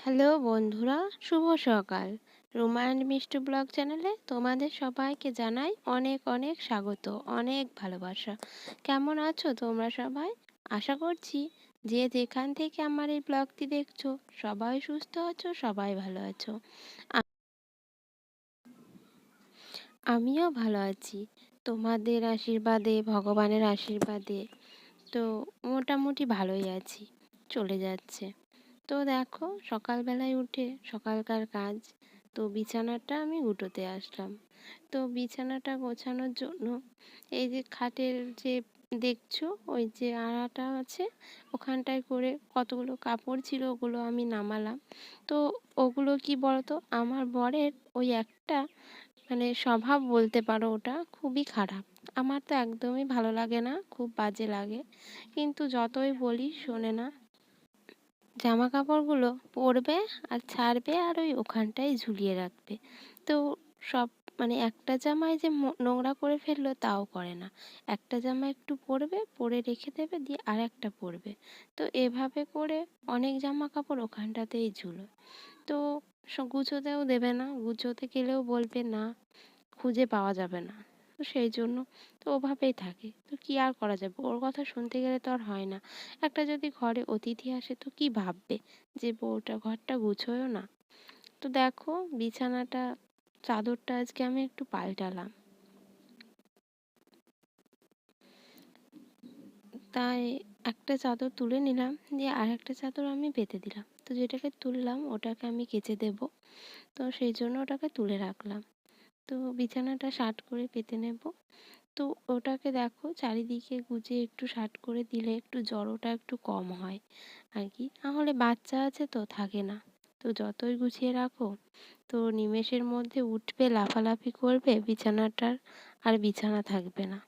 Hello বন্ধুরা, শুভ সকাল। Ruma and Mishtu blog চ্যানেলে তোমাদের সবাইকে জানাই অনেক অনেক স্বাগত, অনেক ভালোবাসা। কেমন আছো তোমরা সবাই? আশা করছি যে যেখান থেকে আমার এই ব্লগটি দেখছো সবাই সুস্থ আছো, সবাই ভালো আছো। আমিও ভালো আছি তোমাদের আশীর্বাদে, ভগবানের আশীর্বাদে। তো মোটামুটি ভালোই আছি, চলে যাচ্ছে। তো দেখো, সকালবেলায় উঠে সকালকার কাজ, তো বিছানাটা আমি গুটোতে আসলাম। তো বিছানাটা গোছানোর জন্য এই যে খাটের যে দেখছো ওই যে আড়াটা আছে, ওখানটায় করে কতগুলো কাপড় ছিল ওগুলো আমি নামালাম। তো ওগুলো কি বলতো, আমার বরের ওই একটা স্বভাব বলতে পারো, ওটা খুবই খারাপ। আমার তো একদমই ভালো লাগে না, খুব বাজে লাগে, কিন্তু যতই বলি শোনে না। জামা কাপড়গুলো পরবে আর ছাড়বে আর ওই ওখানটায় ঝুলিয়ে রাখবে। তো সব একটা জামায় যে নোংরা করে ফেললো তাও করে না। একটা জামা একটু পরবে, পরে রেখে দেবে, দিয়ে আর একটা পরবে। তো এভাবে করে অনেক জামা কাপড় ওখানটাতেই ঝুলো। তো গুছোতেও দেবে না, গুছোতে গেলেও বলবে না, খুঁজে পাওয়া যাবে না। তো সেই জন্য তো ওভাবেই থাকে। তো কি আর করা যাবে, ওর কথা শুনতে গেলে তো আর হয় না। একটা যদি ঘরে অতিথি আসে তো কি ভাববে, যে বউটা ঘরটা গুছোয়ও না। তো দেখো, বিছানাটা চাদরটা আজকে আমি একটু পাল্টালাম। তাই একটা চাদর তুলে নিলাম, দিয়ে আর একটা চাদর আমি পেতে দিলাম। তো যেটাকে তুললাম ওটাকে আমি কেচে দেব, তো সেই জন্য ওটাকে তুলে রাখলাম। তো বিছানাটা শার্ট করে পেতে নেব। তো ওটাকে দেখো চারিদিকে গুছিয়ে একটু শার্ট করে দিলে একটু জড়োটা একটু কম হয় আর কি। নাহলে বাচ্চা আছে তো থাকে না। তো যতই গুছিয়ে রাখো, তো নিমেষের মধ্যে উঠবে, লাফালাফি করবে বিছানাটার, আর বিছানা থাকবে না।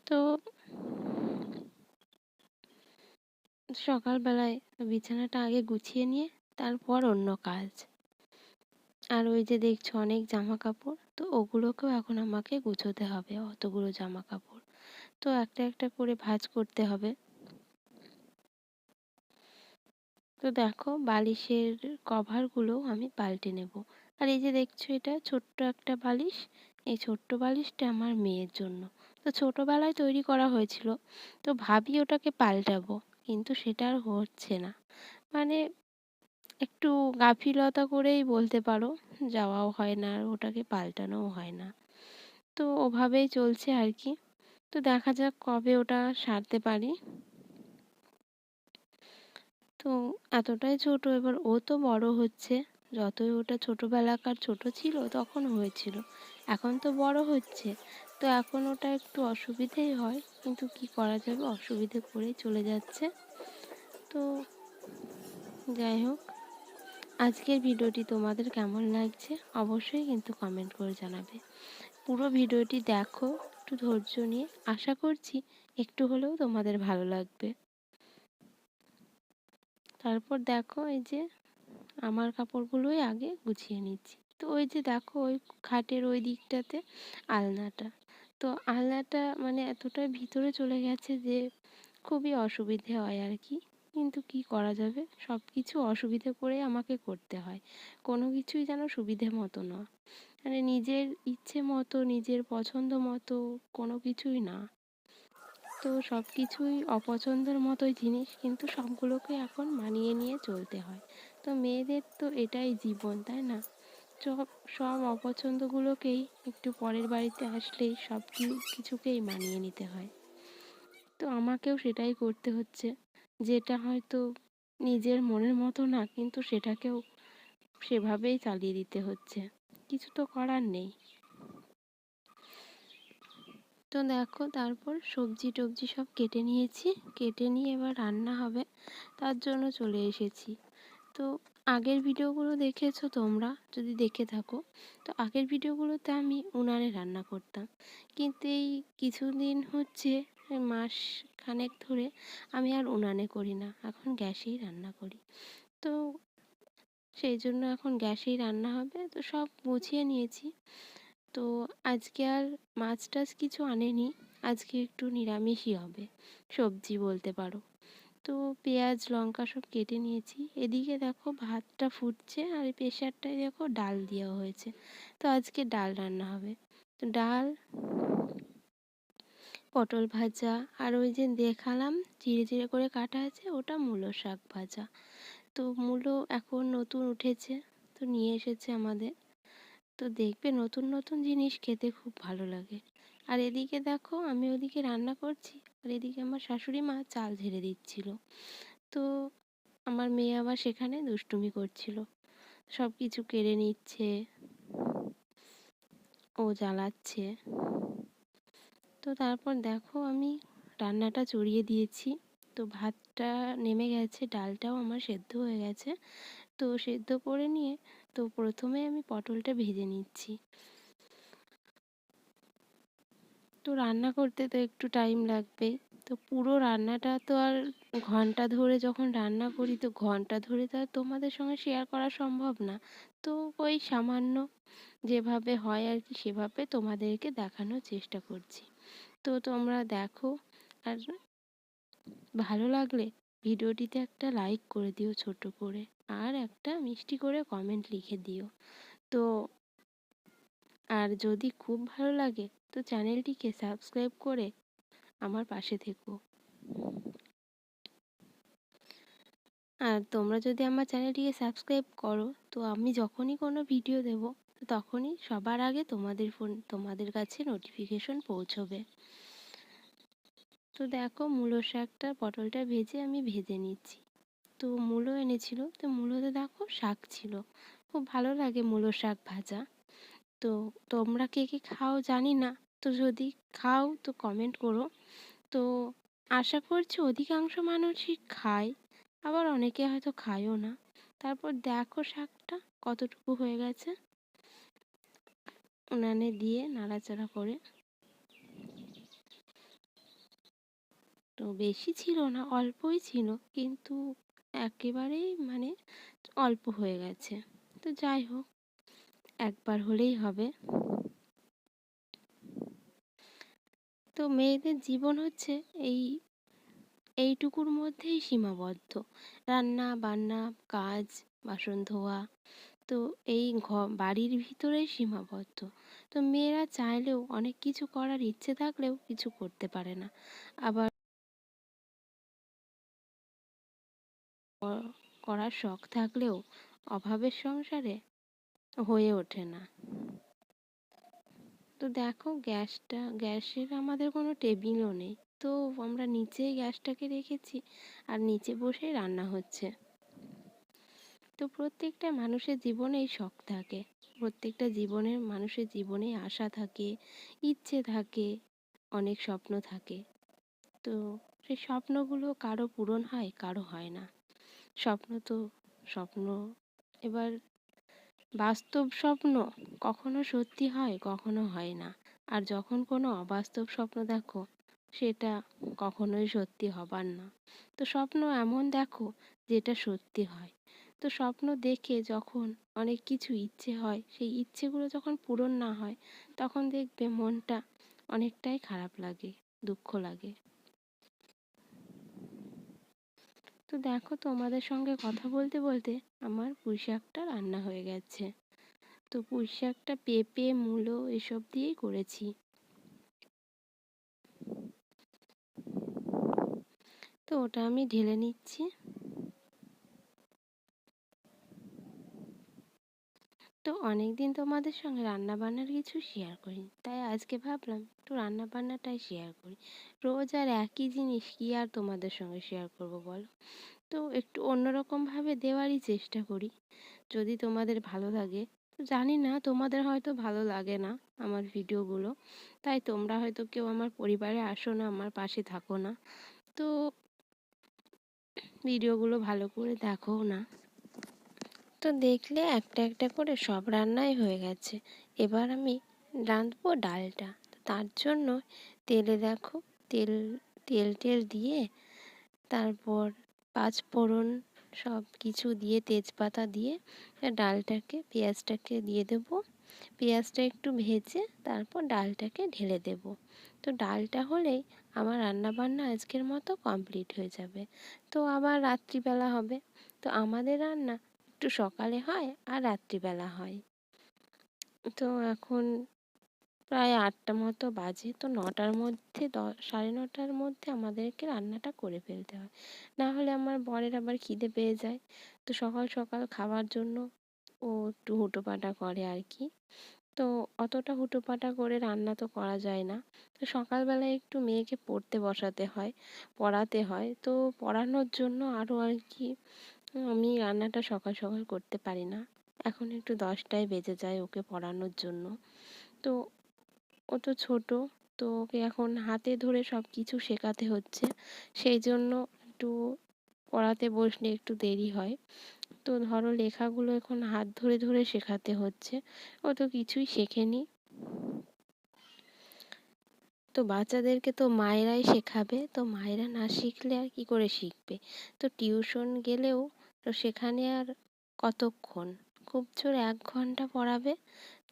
তো সকালবেলায় বিছানাটা আগে গুছিয়ে নিয়ে তারপর অন্য কাজ। আর ওই যে দেখছো অনেক জামা কাপড়, তো ওগুলোকেও এখন আমাকে গুছোতে হবে, অতগুলো জামা কাপড়। তো একটা একটা করে ভাঁজ করতে হবে। তো দেখো, বালিশের কভারগুলো আমি পাল্টে নেব। আর এই যে দেখছো, এটা ছোট্ট একটা বালিশ। এই ছোট্ট বালিশটা আমার মেয়ের জন্য। তো ছোটবেলায় তৈরি করা হয়েছিল। তো ভাবি ওটাকে পাল্টাবো, কিন্তু সেটা আর হচ্ছে না। মানে একটু গাফিলতা করেই বলতে পারো, যাওয়াও হয় না আর ওটাকে পাল্টানোও হয় না। তো ওভাবেই চলছে আর কি। তো দেখা যাক কবে ওটা সারতে পারি। তো এতটাই ছোট, এবার ও তো বড় হচ্ছে। যতই ওটা ছোটবেলাকার ছোট ছিল তখন হয়েছিল, এখন তো বড় হচ্ছে। তো এখন ওটা একটু অসুবিধেই হয়, কিন্তু কি করা যাবে, অসুবিধে করেই চলে যাচ্ছে। তো যাই হোক, আজকের ভিডিওটি তোমাদের কেমন লাগছে অবশ্যই কিন্তু কমেন্ট করে জানাবে। পুরো ভিডিওটি দেখো একটু ধৈর্য নিয়ে, আশা করছি একটু হলেও তোমাদের ভালো লাগবে। তারপর দেখো, এই যে আমার কাপড়গুলোই আগে গুছিয়ে নিচ্ছি। তো ওই যে দেখো, ওই খাটের ওই দিকটাতে আলনাটা, তো আলনাটা এতটাই ভিতরে চলে গেছে যে খুবই অসুবিধে হয় আর কি। কিন্তু কি করা যাবে, সব কিছু অসুবিধে করে আমাকে করতে হয়। কোনো কিছুই যেন সুবিধে মতো না, নিজের ইচ্ছে মতো, নিজের পছন্দ মতো কোনো কিছুই না। তো সব কিছুই অপছন্দের মতোই জিনিস, কিন্তু সবগুলোকে এখন মানিয়ে নিয়ে চলতে হয়। তো মেয়েদের তো এটাই জীবন, তাই না? সব সব অপছন্দগুলোকেই একটু পরের বাড়িতে আসলেই সব কিছুকেই মানিয়ে নিতে হয়। তো আমাকেও সেটাই করতে হচ্ছে, যেটা হয়তো নিজের মনের মতো না, কিন্তু সেটাকেও সেভাবেই চালিয়ে দিতে হচ্ছে, কিছু তো করার নেই। তো দেখো, তারপর সবজি টবজি সব কেটে নিয়েছি, কেটে নিয়ে এবার রান্না হবে, তার জন্য চলে এসেছি। তো আগের ভিডিওগুলো দেখেছো তোমরা, যদি দেখে থাকো, তো আগের ভিডিওগুলোতে আমি উনানে রান্না করতাম। কিন্তু এই কিছুদিন হচ্ছে, মাস খানেক ধরে আমি আর উনানে করি না, এখন গ্যাসেই রান্না করি। তো সেই জন্য এখন গ্যাসেই রান্না হবে। তো সব গুছিয়ে নিয়েছি। তো আজকে আর মাছ টাছ কিছু আনেনি, আজকে একটু নিরামিষই হবে, সবজি বলতে পারো। তো পেঁয়াজ লঙ্কা সব কেটে নিয়েছি। এদিকে দেখো ভাতটা ফুটছে আর এই প্রেশারটায় দেখো ডাল দেওয়া হয়েছে। তো আজকে ডাল রান্না হবে। তো ডাল, পটল ভাজা, আর ওই যে দেখালাম চিড়ে চিড়ে করে কাটা আছে ওটা মূলো শাক ভাজা। তো মূলো এখন নতুন উঠেছে, তো নিয়ে এসেছে আমাদের। তো দেখবে নতুন নতুন জিনিস খেতে খুব ভালো লাগে। আর এদিকে দেখো আমি ওদিকে রান্না করছি আর এদিকে আমার শাশুড়ি মা চাল ঝেড়ে দিচ্ছিল। তো আমার মেয়ে আবার সেখানে দুষ্টুমি করছিল, সব কিছু কেড়ে নিচ্ছে, ও জ্বালাচ্ছে। তো তারপর দেখো আমি রান্নাটা চড়িয়ে দিয়েছি। তো ভাতটা নেমে গেছে, ডালটাও আমার সেদ্ধ হয়ে গেছে। তো সেদ্ধ করে নিয়ে তো প্রথমে আমি পটলটা ভেজে নিচ্ছি। তো রান্না করতে তো একটু টাইম লাগবেই। তো পুরো রান্নাটা তো আর ঘন্টা ধরে যখন রান্না করি তো ঘন্টা ধরে তো আর তোমাদের সঙ্গে শেয়ার করা সম্ভব না। তো ওই সামান্য যেভাবে হয় আর কি সেভাবে তোমাদেরকে দেখানোর চেষ্টা করছি। তো তোমরা দেখো, আর ভালো লাগলে ভিডিওটিতে একটা লাইক করে দিও ছোট করে, আর একটা মিষ্টি করে কমেন্ট লিখে দিও। তো আর যদি খুব ভালো লাগে তো চ্যানেলটিকে সাবস্ক্রাইব করে আমার পাশে থেকো। আর তোমরা যদি আমার চ্যানেলটিকে সাবস্ক্রাইব করো তো আমি যখনই কোনো ভিডিও দেব তখনই সবার আগে তোমাদের কাছে নোটিফিকেশন পৌঁছবে। তো দেখো মূলো শাকটা পটলটা আমি ভেজে নিচ্ছি। তো মূলো এনেছিল, তো মূলোতে দেখো শাক ছিল, খুব ভালো লাগে মূলো শাক ভাজা। তো তোমরা কে কে খাও জানি না, তো যদি খাও তো কমেন্ট করো। তো আশা করছি অধিকাংশ মানুষই খায়, আবার অনেকে হয়তো খায়ও না। তারপর দেখো শাকটা কতটুকু হয়ে গেছে, উনানে দিয়ে নাড়াচাড়া করে। তো বেশি ছিল না, অল্পই ছিল, কিন্তু একেবারেই মানে অল্প হয়ে গেছে। তো যাই হোক, একবার হলেই হবে। তো মেয়েদের জীবন হচ্ছে এই এইটুকুর মধ্যেই সীমাবদ্ধ, রান্না বান্না, কাজ, বাসন ধোয়া, তো এই বাড়ির ভিতরেই সীমাবদ্ধ। তো মেয়েরা চাইলেও অনেক কিছু করার ইচ্ছে থাকলেও কিছু করতে পারে না, আবার করার শখ থাকলেও অভাবের সংসারে হয়ে ওঠে না। তো দেখো গ্যাসের আমাদের কোনো টেবিলও নেই, তো আমরা নিচেই গ্যাসটাকে রেখেছি আর নিচে বসেই রান্না হচ্ছে। তো প্রত্যেকটা মানুষের জীবনেই শখ থাকে, প্রত্যেকটা মানুষের জীবনেই আশা থাকে, ইচ্ছে থাকে, অনেক স্বপ্ন থাকে। তো সেই স্বপ্নগুলো কারো পূরণ হয়, কারো হয় না। স্বপ্ন তো স্বপ্ন, এবার বাস্তব স্বপ্ন কখনো সত্যি হয়, কখনো হয় না। আর যখন কোনো অবাস্তব স্বপ্ন দেখো সেটা কখনোই সত্যি হবার না। তো স্বপ্ন এমন দেখো যেটা সত্যি হয়। তো স্বপ্ন দেখে যখন অনেক কিছু ইচ্ছে হয়, সেই ইচ্ছেগুলো যখন পূরণ না হয় তখন দেখবে মনটা অনেকটাই খারাপ লাগে, দুঃখ লাগে। তো দেখো তোমাদের সঙ্গে কথা বলতে বলতে আমার পুঁই শাকটা রান্না হয়ে গেছে। তো পুঁই শাকটা পেঁপে মূলো এসব দিয়েই করেছি। তো ওটা আমি ঢেলে নিচ্ছি। তো অনেকদিন তোমাদের সঙ্গে রান্না বান্নার কিছু শেয়ার করিনি, তাই আজকে ভাবলাম একটু রান্না বান্নাটাই শেয়ার করি। রোজ আর একই জিনিস কি আর তোমাদের সঙ্গে শেয়ার করব বলো। তো একটু অন্যরকমভাবে দেওয়ারই চেষ্টা করি, যদি তোমাদের ভালো লাগে। তো জানি না তোমাদের হয়তো ভালো লাগে না আমার ভিডিওগুলো, তাই তোমরা হয়তো কেউ আমার পরিবারে আসো না, আমার পাশে থাকো না, তো ভিডিওগুলো ভালো করে দেখো না। তো দেখলে একটা একটা করে সব রান্নাই হয়ে গেছে। এবার আমি রাঁধবো ডালটা। তার জন্য তেলে দেখো তেল তেল টেল দিয়ে, তারপর পাঁচফোড়ন সব কিছু দিয়ে তেজপাতা দিয়ে ডালটাকে পেঁয়াজটাকে দিয়ে দেবো। পেঁয়াজটা একটু ভেজে তারপর ডালটাকে ঢেলে দেব। তো ডালটা হলেই আমার রান্নাবান্না আজকের মতো কমপ্লিট হয়ে যাবে। তো আবার রাত্রিবেলা হবে। তো আমাদের রান্না একটু সকালে হয় আর রাত্রিবেলা হয়। তো এখন প্রায় ৮টা মতো বাজে। তো ৯টার মধ্যে ৯:৩০টার মধ্যে আমাদেরকে রান্নাটা করে ফেলতে হয়। না হলে আমার বরের আবার খিদে পেয়ে যায়। তো সকাল সকাল খাওয়ার জন্য ও একটু হুটোপাটা করে আর কি। তো অতটা হুটোপাটা করে রান্না তো করা যায় না। তো সকালবেলায় একটু মেয়েকে পড়তে বসাতে হয়, পড়াতে হয়। তো পড়ানোর জন্য আরও আর কি আমি রান্নাটা সকাল সকাল করতে পারি না। এখন একটু 10টায় বেজে যায় ওকে পড়ানোর জন্য। তো ও তো ছোটো, তো ওকে এখন হাতে ধরে সব কিছু শেখাতে হচ্ছে। সেই জন্য একটু পড়াতে বসলে একটু দেরি হয়। তো ধরো লেখাগুলো এখন হাত ধরে ধরে শেখাতে হচ্ছে। ও তো কিছুই শেখেনি। তো বাচ্চাদেরকে তো মায়েরাই শেখাবে, তো মায়েরা না শিখলে আর কি করে শিখবে। তো টিউশন গেলেও তো সেখানে আর কতক্ষণ, খুব জোর 1 ঘন্টা পড়াবে।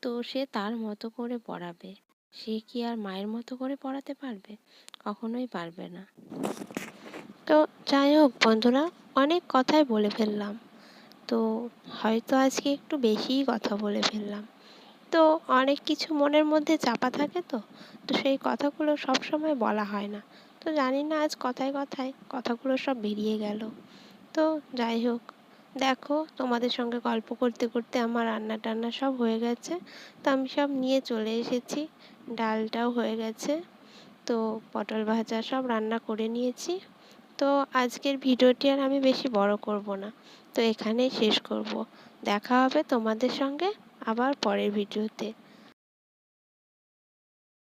তো সে তার মতো করে পড়াবে, সে কি আর মায়ের মতো করে পড়াতে পারবে? কখনোই পারবে না। তো যাই হোক বন্ধুরা, অনেক কথাই বলে ফেললাম। তো হয়তো আজকে একটু বেশিই কথা বলে ফেললাম। তো অনেক কিছু মনের মধ্যে চাপা থাকে, তো তো সেই কথাগুলো সব সময় বলা হয় না। তো জানি না আজ কথায় কথায় কথাগুলো সব বেরিয়ে গেল। তো যাই হোক, দেখো তোমাদের সঙ্গে গল্প করতে করতে আমার রান্না টান্না সব হয়ে গেছে। তো আমি সব নিয়ে চলে এসেছি, ডালটাও হয়ে গেছে। তো পটল ভাজা সব রান্না করে নিয়েছি। তো আজকের ভিডিওটি আর আমি বেশি বড় করব না, তো এখানেই শেষ করব। দেখা হবে তোমাদের সঙ্গে আবার পরের ভিডিওতে।